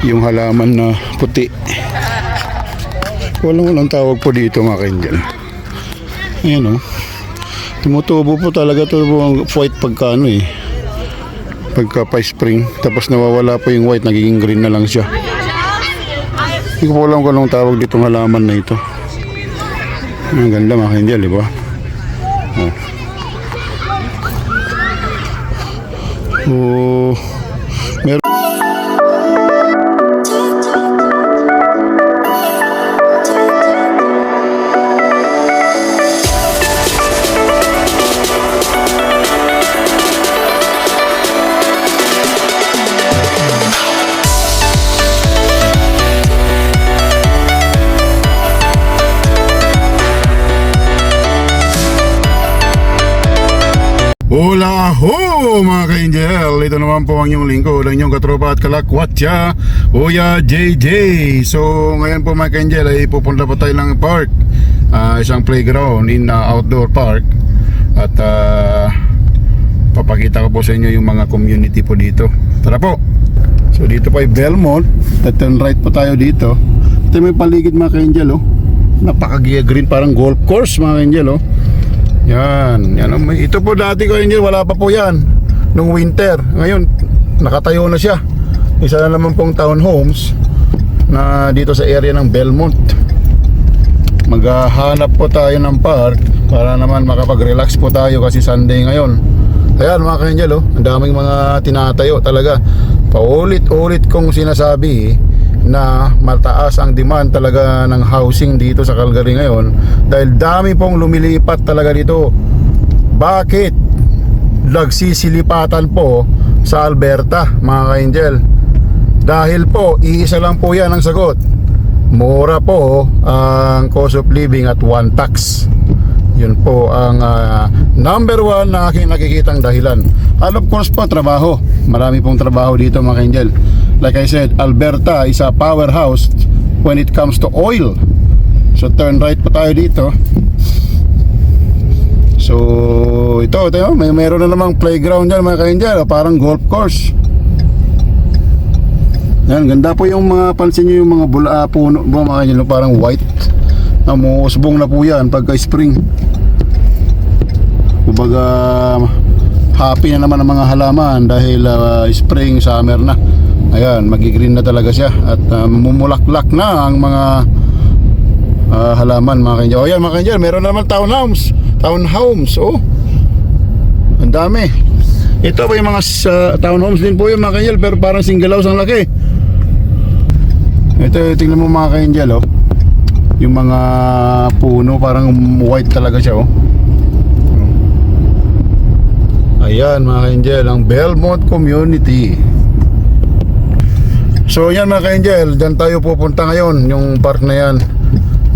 yung halaman na puti. Walang tawag po dito mga kaindyal. Ayan o. Tumutubo po talaga ito ang white pagka ano eh. Pagka pa spring. Tapos nawawala po yung white, nagiging green na lang siya. Hindi ko po alam kung anong tawag dito ng halaman na ito. Ang ganda mga kaindyal, di ba? Oh. Oh. Meron. Hola ho mga ka-angel, ito naman po ang inyong lingkod, ang inyong katropa at kalakwatya, Kuya JJ. So ngayon po mga ka-angel ay pupunta po tayo ng park, isang playground in outdoor park. At papakita ko po sa inyo yung mga community po dito. Tara po. So dito po ay Belmont, at turn right po tayo dito. Ito may paligid mga ka-angel oh. Napaka-green, parang golf course mga ka-angel oh. Yan. Ito po dati ko yun, wala pa po yan nung winter. Ngayon nakatayo na siya. Isa na naman pong townhomes na dito sa area ng Belmont. Maghahanap po tayo ng park para naman makapag-relax po tayo kasi Sunday ngayon. Ayan mga ka-angel oh, ang daming mga tinatayo talaga. Paulit-ulit kong sinasabi na mataas ang demand talaga ng housing dito sa Calgary ngayon dahil dami pong lumilipat talaga dito. Bakit? Nagsisilipatan po sa Alberta mga ka-angel. Dahil po, iisa lang po yan ang sagot. Mura po ang cost of living at one tax. Yun po ang number one na aking nakikitang dahilan. And of course po, trabaho. Marami pong trabaho dito mga ka-angel. Like I said, Alberta is a powerhouse when it comes to oil. So turn right po tayo dito. So ito meron na namang playground dyan mga ka-angel, parang golf course. Yan, ganda po yung mga, pansin nyo yung mga puno mga ka-angel, parang white. Namuusbong na po yan pagka spring. Kumbaga happy na naman ang mga halaman dahil spring, summer na. Ayan, magigreen na talaga siya at mamumulaklak na ang mga halaman mga ka-angel. O yan mga ka-angel, meron naman townhomes. Oh, ang dami. Ito po yung mga townhomes din po yung mga ka-angel, pero parang single house ang laki. Ito, tingnan mo mga ka-angel oh. Yung mga puno parang white talaga siya oh. Ayan mga ka-angel, ang Belmont Community. So yan mga ka-angel, dyan tayo pupunta ngayon, yung park na yan.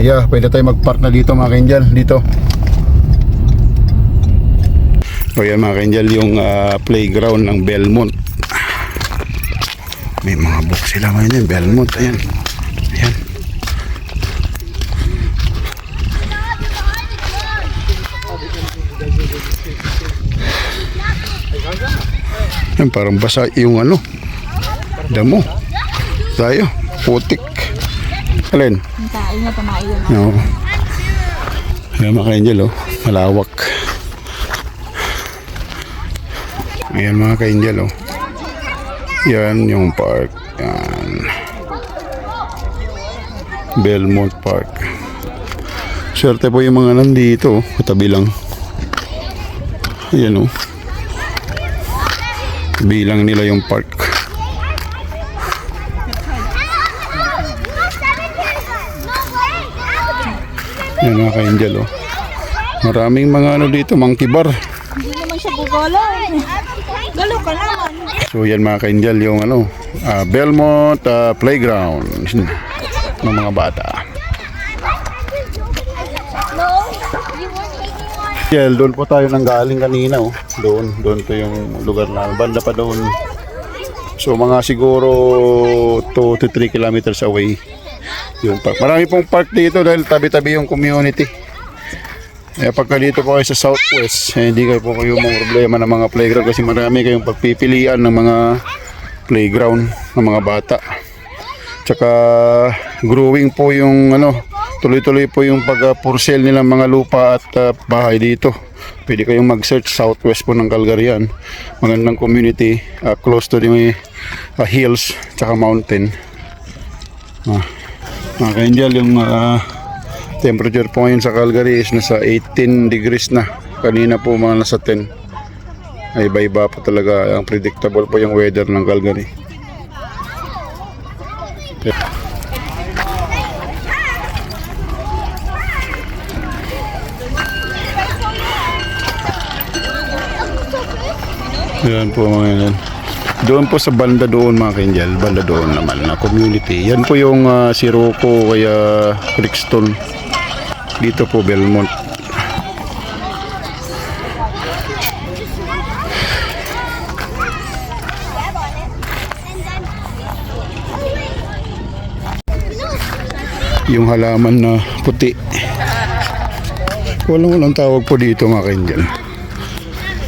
Ayan, pwede tayo mag-park na dito mga ka-angel, dito. So yan mga ka-angel, yung playground ng Belmont. May mga book sila ngayon, Belmont, ayan. Ayan. Yan, parang basa yung damo. Tayo, putik. Alin? Tayo na tamayo. No. Ayan mga ka-angel oh, malawak. Ayan mga ka-angel oh. Yan yung park. Yan. Belmont Park. Swerte po yung mga nandito oh, katabi lang. Ayan oh. Bilang nila yung park. Yan mga ka-angel oh. Maraming mga dito, monkey bar. Hindi naman siya bugalo. Galo ka naman. So yan mga ka-angel yung Belmont playground ng mga bata. Doon po tayo nang galing kanina oh. Doon to yung lugar na banda pa doon. So mga siguro 2 to 3 kilometers away yung park. Marami pong park dito dahil tabi-tabi yung community. Pagka dito po kayo sa Southwest, hindi kayo po kayo mga problema ng mga playground kasi marami kayong pagpipilian ng mga playground ng mga bata. Tsaka growing po yung tuloy-tuloy po yung pag-for sale nilang mga lupa at bahay dito. Pwede kayong mag-search southwest po ng Calgary yan. Magandang community, close to the hills tsaka mountain. Mga ka-angel, yung temperature po ngayon sa Calgary is nasa 18 degrees na. Kanina po mga nasa 10. Ay iba-iba po talaga. Ang predictable po yung weather ng Calgary. Yan po mga yan. Doon po sa banda doon mga ka-angel, banda doon naman na community. Yan po yung Sirocco kaya Crookston. Dito po Belmont. Yung halaman na puti. Walang tawag po dito mga ka-angel.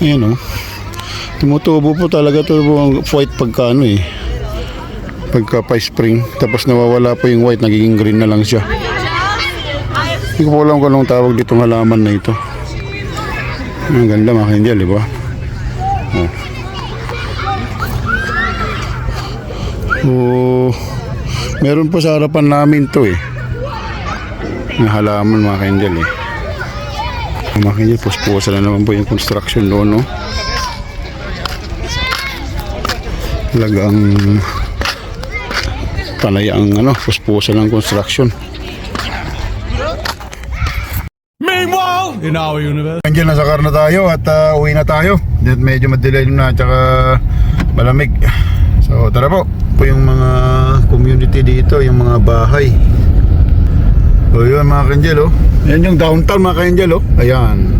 Ayan o. Tumutubo po talaga ito white pagka pagka pa spring, tapos nawawala po yung white, nagiging green na lang siya. Hindi ko po alam kung anong tawag ditong halaman na ito. Ang ganda mga ka-angel, di ba? Meron po sa harapan namin to yung halaman mga ka-angel mga ka-angel, puspusa na naman po yung construction doon talagang panay ang puspusa ng construction. Meanwhile, in our universe. Andiyan nasa car na tayo at uwi na tayo. Medyo madilim na at saka malamig. So tara po yung mga community dito, yung mga bahay. O yun mga ka-angel Yan yung downtown mga ka-angel Ayan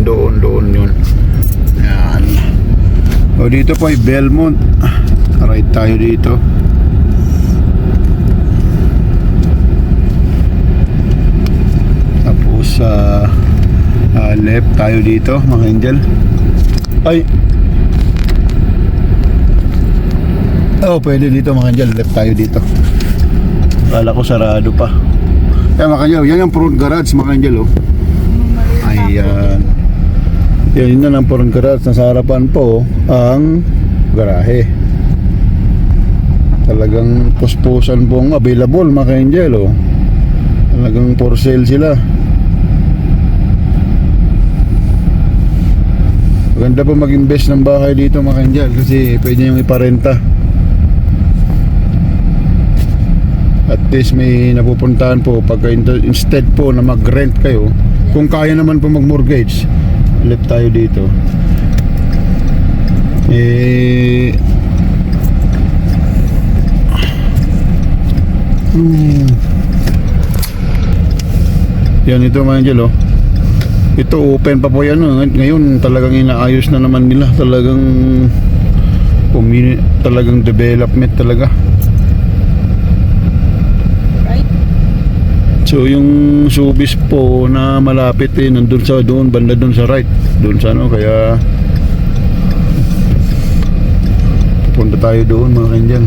doon yun. Ayan. O dito po ay Belmont. Right tayo dito. Tapos left tayo dito mga angel. Ay. Pwede dito mga angel, left tayo dito. Kala ko sarado pa. Yan mga angel, yan yung front garage mga angel Ayan. Yan na ang front garage. Nasa harapan po ang garahe. Talagang puspusan pong available mga ka-angel Talagang for sale sila. Maganda po mag-invest ng bahay dito mga ka-angel kasi pwede nyo iparenta. At least may napupuntahan po pagka instead po na mag-rent kayo. Kung kaya naman po mag-mortgage, left tayo dito. Yan ito mga angel Ito open pa po yan Ngayon talagang inaayos na naman nila. Talagang development talaga. So yung Subis po na malapit nandun sa banda doon sa right. Doon sa kaya punta tayo doon mga angel.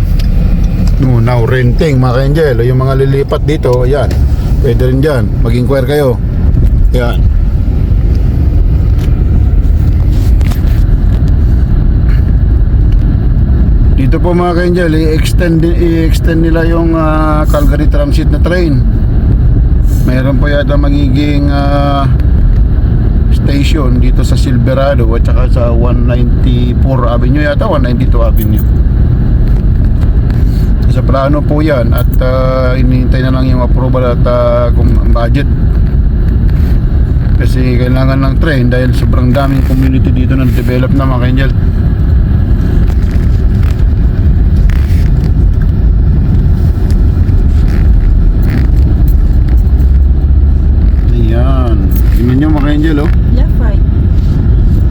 Now renting mga ka-angel, yung mga lilipat dito, ayan, pwede rin dyan, mag-inquire kayo. Ayan. Dito po mga ka-angel, i-extend nila yung Calgary Transit na train. Mayroon po yata magiging station dito sa Silverado at saka sa 194 Avenue yata, 192 Avenue. Sa plano po yan at inihintay na lang yung approval at budget kasi kailangan ng train dahil sobrang daming community dito na develop na mga ka-angel. Ayan, tingnan nyo mga ka-angel Left, right.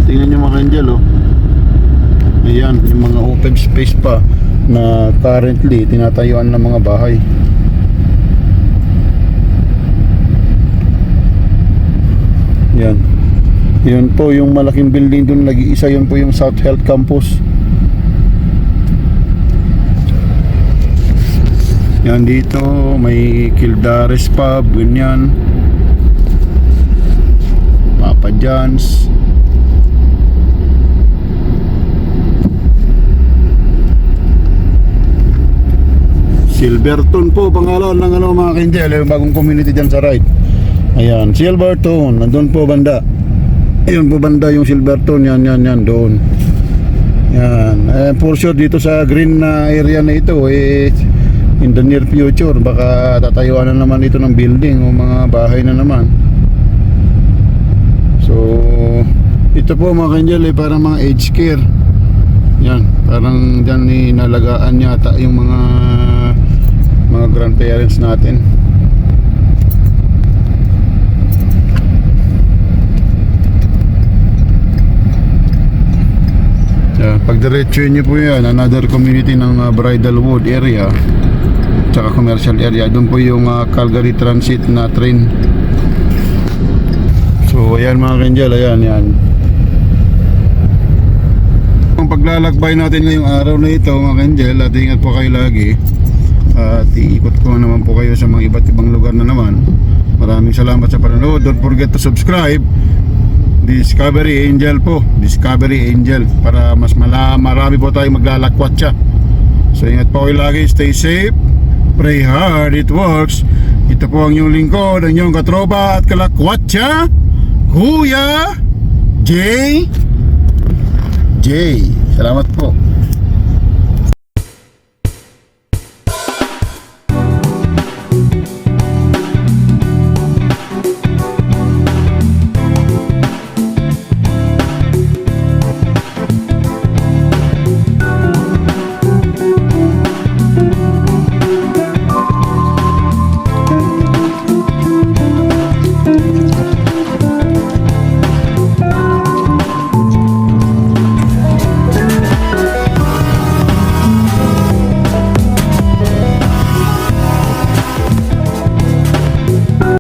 tingnan nyo mga ka-angel ayan, yung mga open space pa na currently tinatayuan ng mga bahay. Yan. Yun po yung malaking building doon nag-iisa, yun po yung South Health Campus. Yan dito, may Kildares Pub, ganyan. Papa John's. Silverton po pangalan ng ano mga Kinjel, yung bagong community dyan sa right. Ayan, Silverton, nandun po banda. Ayun po banda yung Silverton, yan doon. Yan, for sure dito sa green na area na ito in the near future baka tatayuan na naman ito ng building o mga bahay na naman. So ito po mga Kinjel parang mga aged care. Yan, parang dyan inalagaan yata yung mga grandparents natin. Pag diretso nyo po yan, another community ng Bridalwood area tsaka commercial area, doon po yung Calgary Transit na train. So ayan mga Kinjel, ayan. Ang paglalakbay natin ngayong araw na ito mga Kinjel, at ingat po kayo lagi. At iikot ko naman po kayo sa mga iba't ibang lugar na naman. Maraming salamat sa panonood. Don't forget to subscribe. Discovery Angel po, Discovery Angel, para mas marami po tayo maglalakwatsa. So ingat po kayo lagi, stay safe, pray hard, it works. Ito po ang inyong lingkod, ang inyong katropa at kalakwatsa, Kuya J. Salamat po.